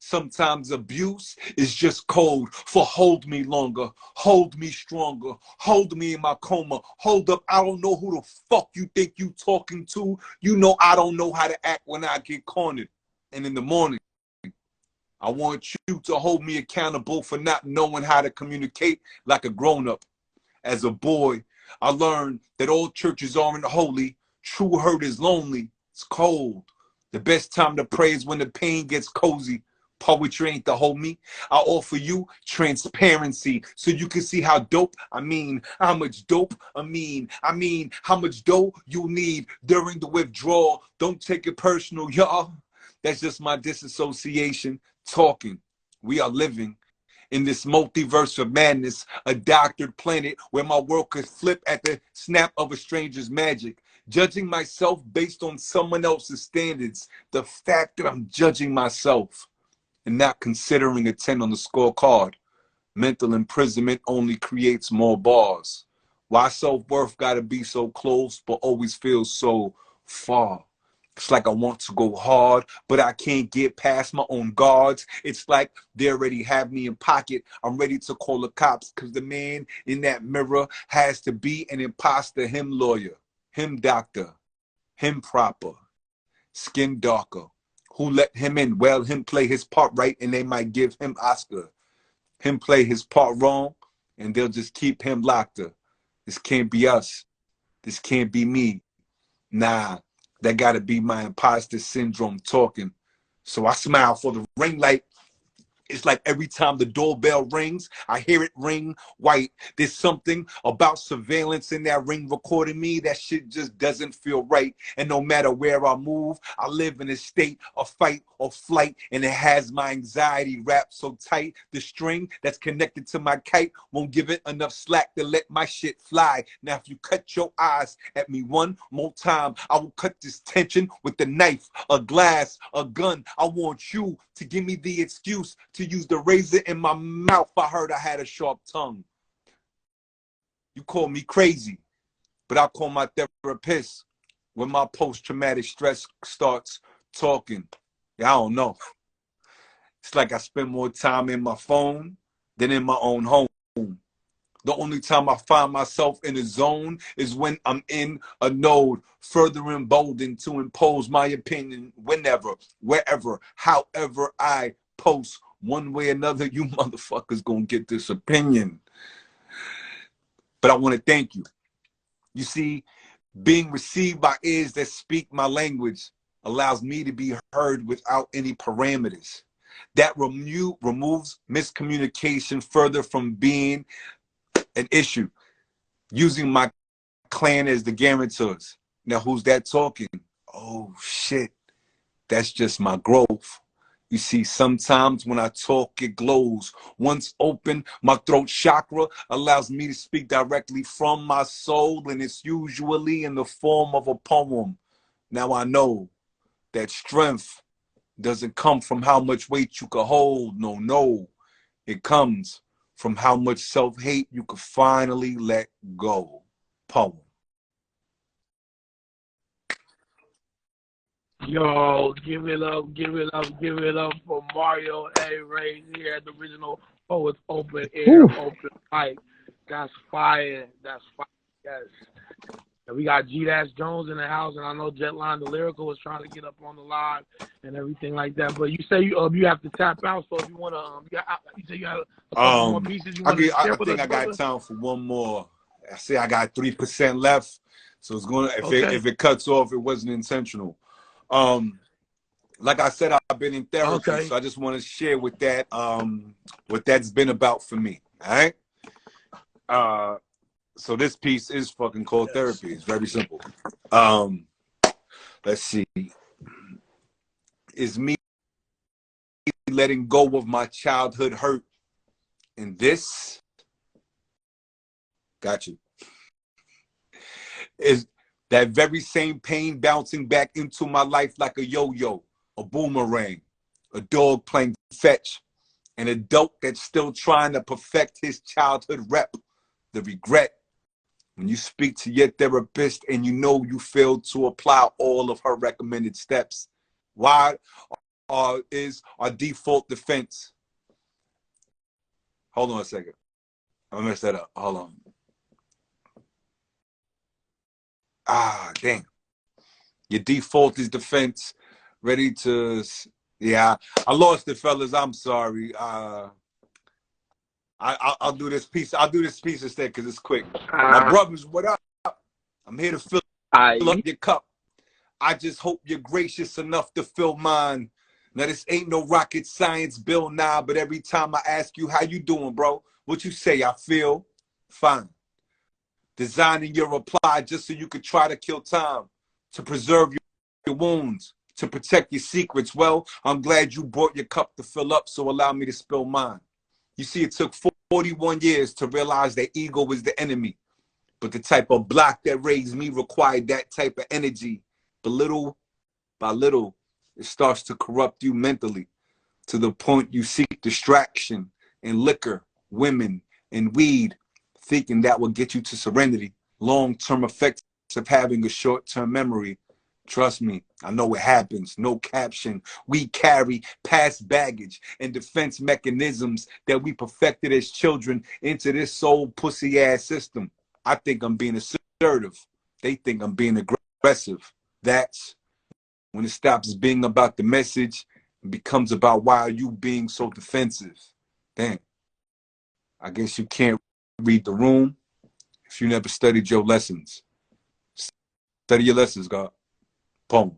Sometimes abuse is just code for hold me longer, hold me stronger, hold me in my coma. Hold up, I don't know who the fuck you think you talking to. You know I don't know how to act when I get cornered. And in the morning, I want you to hold me accountable for not knowing how to communicate like a grown-up. As a boy, I learned that all churches aren't holy. True hurt is lonely. It's cold. The best time to pray is when the pain gets cozy. Poetry ain't the homie. I offer you transparency so you can see how dope, how much dope, how much dough you need during the withdrawal. Don't take it personal, y'all. That's just my disassociation talking. We are living in this multiverse of madness, a doctored planet where my world could flip at the snap of a stranger's magic. Judging myself based on someone else's standards, the fact that I'm judging myself and not considering a 10 on the scorecard. Mental imprisonment only creates more bars. Why self-worth gotta be so close but always feels so far? It's like I want to go hard, but I can't get past my own guards. It's like they already have me in pocket. I'm ready to call the cops because the man in that mirror has to be an imposter. Him lawyer, him doctor, him proper, skin darker. Who let him in? Well, him play his part right and they might give him Oscar. Him play his part wrong and they'll just keep him locked up. This can't be us. This can't be me. Nah, that gotta be my imposter syndrome talking. So I smile for the ring light. It's like every time the doorbell rings, I hear it ring white. There's something about surveillance in that ring recording me. That shit just doesn't feel right. And no matter where I move, I live in a state of fight or flight. And it has my anxiety wrapped so tight. The string that's connected to my kite won't give it enough slack to let my shit fly. Now, if you cut your eyes at me one more time, I will cut this tension with a knife, a glass, a gun. I want you to give me the excuse to use the razor in my mouth. I heard I had a sharp tongue. You call me crazy, but I call my therapist when my post-traumatic stress starts talking. Yeah, I don't know. It's like I spend more time in my phone than in my own home. The only time I find myself in a zone is when I'm in a node, further emboldened to impose my opinion whenever, wherever, however I post. One way or another, you motherfuckers gonna get this opinion. But I want to thank you. You see, being received by ears that speak my language allows me to be heard without any parameters. That removes miscommunication further from being an issue, using my clan as the guarantors. Now, who's that talking? Oh, shit. That's just my growth. You see, sometimes when I talk, it glows. Once open, my throat chakra allows me to speak directly from my soul, and it's usually in the form of a poem. Now I know that strength doesn't come from how much weight you can hold. No, no. It comes from how much self-hate you can finally let go. Poem.
Yo, give it up for Mario A. Reyes here at the Original Poets Open Air, Open Mic. That's fire. That's fire. Yes. And we got G-Jones in the house, and I know Jetline the Lyrical was trying to get up on the live and everything like that. But you say you have to tap out, so if you want to, you say you have a couple more pieces you want to share with us.
I got time for one more. I say I got 3% left, so it's going to, if it cuts off, it wasn't intentional. Like I said, I've been in therapy, so I just want to share with that what that's been about for me. All right. So this piece is fucking called therapy. It's very simple. Let's see. Is me letting go of my childhood hurt, and this got you. Is that very same pain bouncing back into my life like a yo-yo, a boomerang, a dog playing fetch, an adult that's still trying to perfect his childhood rep, the regret when you speak to your therapist and you know you failed to apply all of her recommended steps. Why is our default defense? Hold on a second. I'm gonna mess that up. Hold on. Ah, damn. Your default is defense. Ready to, yeah. I lost it, fellas. I'm sorry. I'll do this piece. I'll do this piece instead because it's quick. My brothers, what up? I'm here to fill up your cup. I just hope you're gracious enough to fill mine. Now, this ain't no rocket science, Bill Nye, but every time I ask you, how you doing, bro? What you say? I feel fine. Designing your reply just so you could try to kill time, to preserve your wounds, to protect your secrets. Well, I'm glad you brought your cup to fill up, so allow me to spill mine. You see, it took 41 years to realize that ego was the enemy, but the type of block that raised me required that type of energy. But little by little, it starts to corrupt you mentally to the point you seek distraction in liquor, women, and weed, thinking that will get you to serenity. Long-term effects of having a short-term memory. Trust me, I know it happens. No caption. We carry past baggage and defense mechanisms that we perfected as children into this soul pussy-ass system. I think I'm being assertive. They think I'm being aggressive. That's when it stops being about the message and becomes about why are you being so defensive. Damn. I guess you can't read the room if you never studied your lessons. Study your lessons, God. Poem.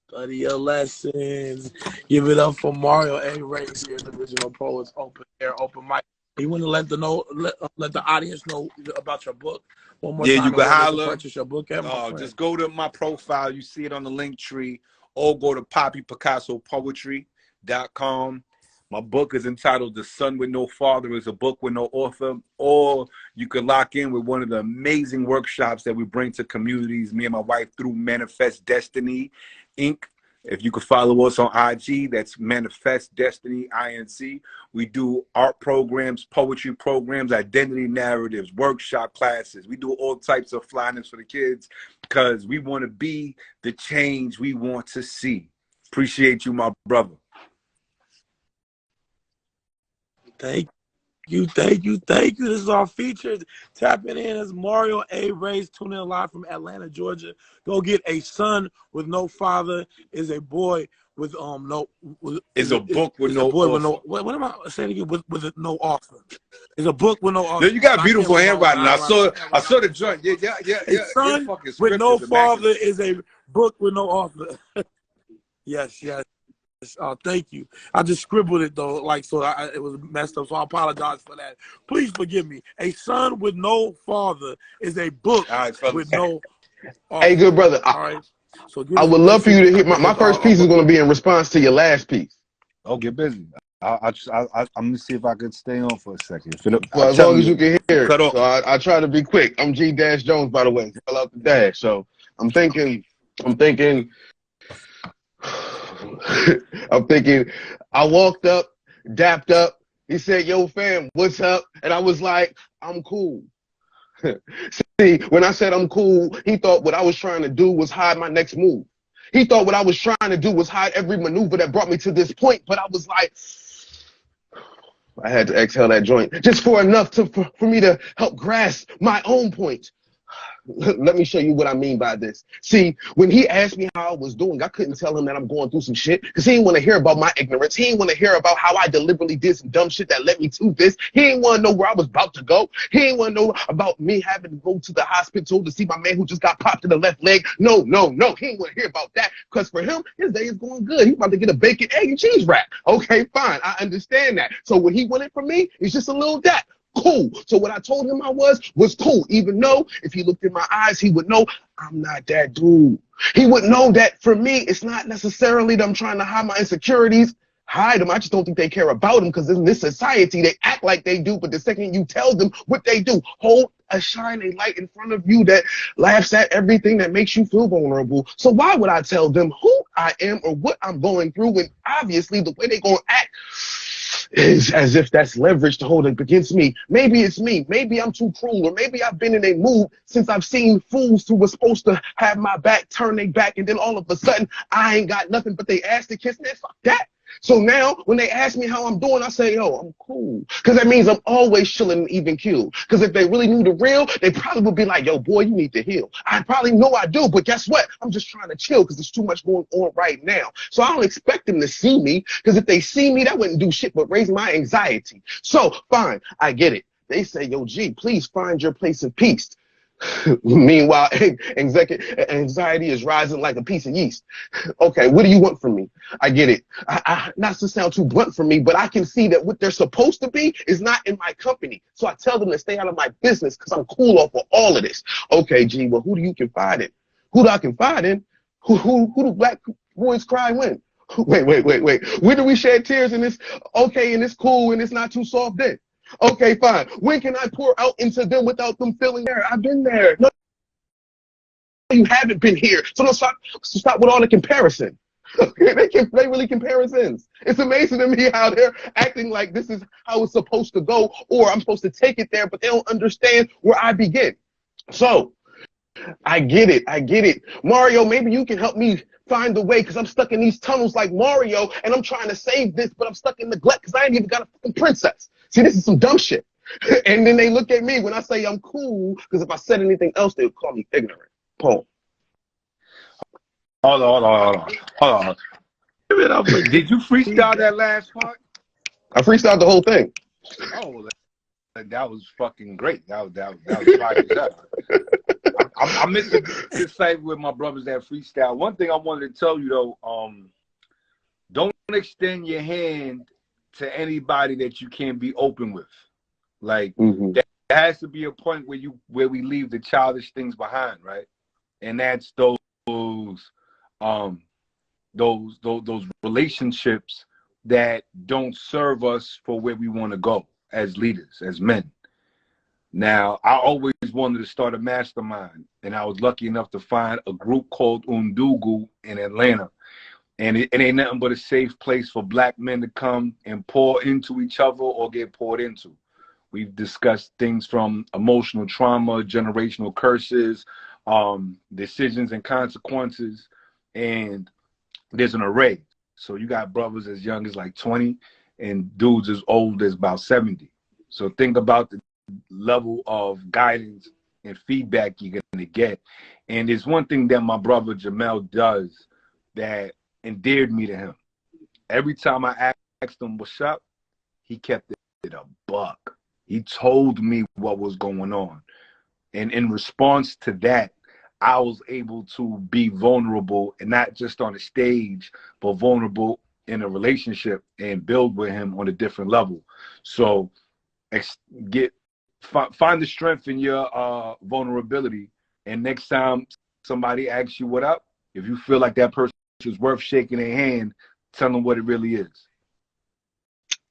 Study your lessons. Give it up for Mario A. Reyes here at the Original Poets Open Air, Open Mic. You want to let the audience know about your book one more time?
You can holler.
Purchase your book at
just go to my profile. You see it on the link tree, or go to poppypicassopoetry.com. My book is entitled The Son with No Father is a Book with No Author. Or you can lock in with one of the amazing workshops that we bring to communities, me and my wife, through Manifest Destiny, Inc. If you could follow us on IG, that's Manifest Destiny, INC. We do art programs, poetry programs, identity narratives, workshop classes. We do all types of flyness for the kids because we want to be the change we want to see. Appreciate you, my brother.
Thank you. This is our featured. Tapping in as Mario A. Reyes, tuning in live from Atlanta, Georgia. Go get A Son with No Father is a Boy with no with,
Is a book with
is a
no
boy with
author.
no what am I saying again with no author? It's a book with no
No,
author.
you got
I can't
beautiful
remember
handwriting.
my
I saw the joint. Yeah.
A
Your
son
fucking
with
script
no
is
father
immaculate.
is a book with no author. Yes. Thank you. I just scribbled it though, like so. It was messed up, so I apologize for that. Please forgive me. A son with no father is a book
All right,
with
fellas.
no
Hey,
author.
good brother.
All right. So give
I
me some
would love for you
patience
to hear my
because
first piece is going to be in response to your last piece.
Oh, get busy. I'm gonna see if I can stay on for a second.
Well,
I'm
as long
telling
as you
you,
can
if you
hear it.
cut off.
So I try to be quick. I'm G Dash Jones, by the way. Spell out the dash. So I'm thinking, I'm thinking, I'm thinking. I walked up, dapped up. He said, "Yo, fam, what's up?" And I was like, "I'm cool." See, when I said I'm cool, he thought what I was trying to do was hide my next move. He thought what I was trying to do was hide every maneuver that brought me to this point. But I was like, I had to exhale that joint just for enough for me to help grasp my own point. Let me show you what I mean by this. See, when he asked me how I was doing, I couldn't tell him that I'm going through some shit because he didn't want to hear about my ignorance. He didn't want to hear about how I deliberately did some dumb shit that led me to this. He didn't want to know where I was about to go. He didn't want to know about me having to go to the hospital to see my man who just got popped in the left leg. No. He didn't want to hear about that because for him, his day is going good. He's about to get a bacon, egg, and cheese wrap. Okay, fine. I understand that. So what he wanted from me is just a little that. Cool. So what I told him I was cool, even though if he looked in my eyes, he would know I'm not that dude. He would know that for me, it's not necessarily that I'm trying to hide my insecurities, hide them. I just don't think they care about them because in this society, they act like they do. But the second you tell them what they do, hold a shining light in front of you that laughs at everything that makes you feel vulnerable. So why would I tell them who I am or what I'm going through when obviously the way they're going to act is as if that's leverage to hold it against me. Maybe it's me. Maybe I'm too cruel, or maybe I've been in a mood since I've seen fools who were supposed to have my back turn their back, and then all of a sudden I ain't got nothing but they ass to kiss. Man, fuck that. So now when they ask me how I'm doing, I say, yo, I'm cool. Because that means I'm always chilling and even keeled. Because if they really knew the real, they probably would be like, yo, boy, you need to heal. I probably know I do, but guess what? I'm just trying to chill because there's too much going on right now. So I don't expect them to see me because if they see me, that wouldn't do shit but raise my anxiety. So fine, I get it. They say, yo, G, please find your place of peace. Meanwhile, anxiety is rising like a piece of yeast. Okay, what do you want from me? I get it. Not to sound too blunt for me, but I can see that what they're supposed to be is not in my company. So I tell them to stay out of my business because I'm cool off of all of this. Okay, G, well, who do you confide in? Who do I confide in? Who do black boys cry when? Wait. When do we shed tears in this? Okay, and it's cool and it's not too soft then. Okay, fine. When can I pour out into them without them feeling there? I've been there. No, you haven't been here. So don't stop with all the comparison. Okay, they really comparisons. It's amazing to me how they're acting like this is how it's supposed to go, or I'm supposed to take it there, but they don't understand where I begin. So I get it. Mario, maybe you can help me find the way because I'm stuck in these tunnels like Mario and I'm trying to save this, but I'm stuck in neglect because I ain't even got a fucking princess. See, this is some dumb shit. And then they look at me when I say I'm cool because if I said anything else, they would call me ignorant. Poem.
Hold on. Did you freestyle that last part?
I freestyled the whole thing.
Oh, that was fucking great. That was fire as hell. I miss this site with my brothers that freestyle. One thing I wanted to tell you though, don't extend your hand to anybody that you can't be open with. Like there has to be a point where we leave the childish things behind, right? And that's those relationships that don't serve us for where we want to go as leaders, as men. Now, I always wanted to start a mastermind, and I was lucky enough to find a group called Undugu in Atlanta. And it ain't nothing but a safe place for black men to come and pour into each other or get poured into. We've discussed things from emotional trauma, generational curses, decisions and consequences, and there's an array. So you got brothers as young as like 20 and dudes as old as about 70. So think about the level of guidance and feedback you're going to get. And there's one thing that my brother Jamel does that, endeared me to him. Every time I asked him what's up, he kept it a buck. He told me what was going on. And in response to that, I was able to be vulnerable, and not just on the stage, but vulnerable in a relationship and build with him on a different level. So find the strength in your vulnerability. And next time somebody asks you what up, if you feel like that person is worth shaking their hand, tell them what it really is.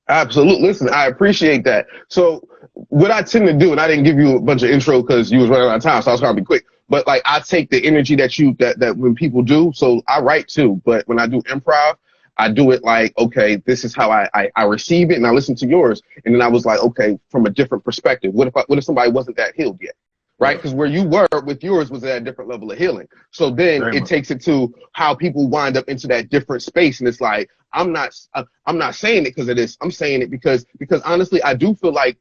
Absolutely. Listen, I appreciate that. So what I tend to do, and I didn't give you a bunch of intro because you was running out of time, so I was trying to be quick. But like, I take the energy that when people do. So I write too, but when I do improv, I do it like, okay, this is how I receive it, and I listen to yours, and then I was like, okay, from a different perspective. What if somebody wasn't that healed yet? Right? Because where you were with yours was at a different level of healing. So then it takes it to how people wind up into that different space. And it's like, I'm not saying it because of this. I'm saying it because honestly, I do feel like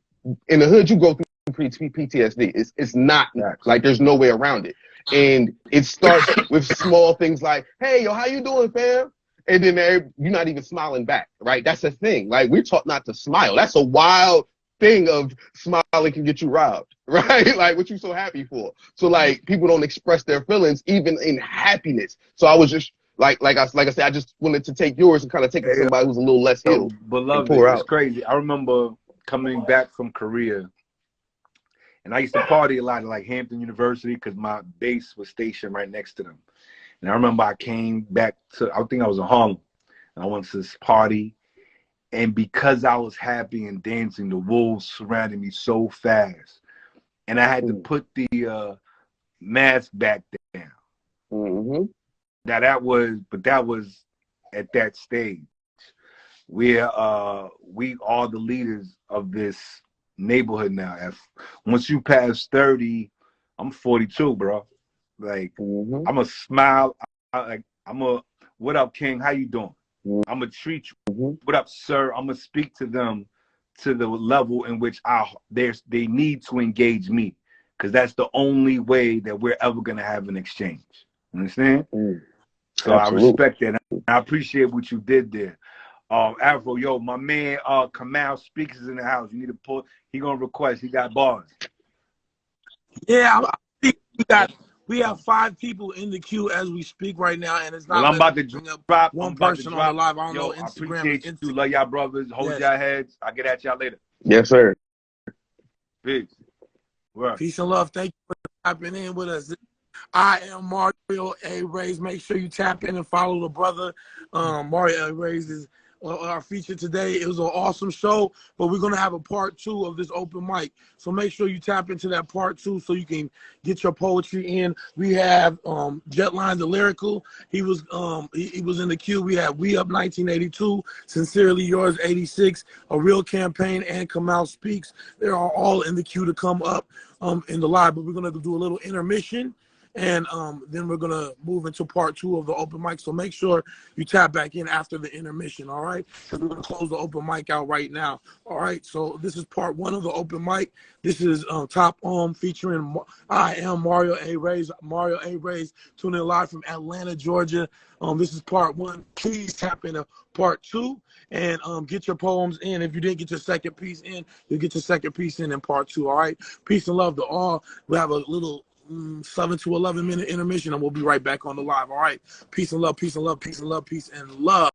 in the hood, you go through PTSD. It's not like there's no way around it. And it starts with small things like, hey, yo, how you doing, fam? And then you're not even smiling back, right? That's the thing. Like, we're taught not to smile. That's a wild thing of smiling can get you robbed, right? Like, what you so happy for? So like, people don't express their feelings even in happiness. So I was just like I said, I just wanted to take yours and kind of take it to somebody who's a little less healed.
Beloved, it's crazy. I remember coming back from Korea, and I used to party a lot at like Hampton University because my base was stationed right next to them. And I remember I came back to, I think I was in Harlem, and I went to this party. And because I was happy and dancing, the wolves surrounded me so fast. And I had to put the mask back down.
Mm-hmm.
Now that was at that stage. We are the leaders of this neighborhood now. Once you pass 30, I'm 42, bro. Like, I'm a smile. What up, King? How you doing? I'm gonna treat you. What up, sir? I'm gonna speak to them to the level in which they need to engage me, because that's the only way that we're ever gonna have an exchange. Understand? So absolutely. I respect that. I appreciate what you did there. Afro, yo, my man Kamal Speaks is in the house. You need to pull. He gonna request. He got bars.
Yeah, we have 5 people in the queue as we speak right now, and it's not.
Well, I'm about to drop
one person on the live. I don't know.
Instagram. I appreciate you. Love y'all, brothers. Hold your heads. I'll get at y'all later.
Yes, sir.
Peace. Word.
Peace and love. Thank you for tapping in with us. I am Mario A. Reyes. Make sure you tap in and follow the brother. Mario A. Reyes is our feature today. It was an awesome show, but we're going to have a part 2 of this open mic. So make sure you tap into that part 2 so you can get your poetry in. We have Jetline the Lyrical. He was in the queue. We have We Up 1982, Sincerely Yours 86, A Real Campaign, and Kamal Speaks. They are all in the queue to come up in the live, but we're going to do a little intermission. And then we're going to move into part 2 of the open mic. So make sure you tap back in after the intermission, all right? Because we're going to close the open mic out right now. All right, so this is part 1 of the open mic. This is Top featuring I am Mario A. Reyes. Mario A. Reyes tuning in live from Atlanta, Georgia. This is part 1. Please tap into part 2 and get your poems in. If you didn't get your second piece in, you'll get your second piece in part 2, all right? Peace and love to all. We'll have a little 7 to 11 minute intermission, and we'll be right back on the live. All right. Peace and love, peace and love, peace and love, peace and love.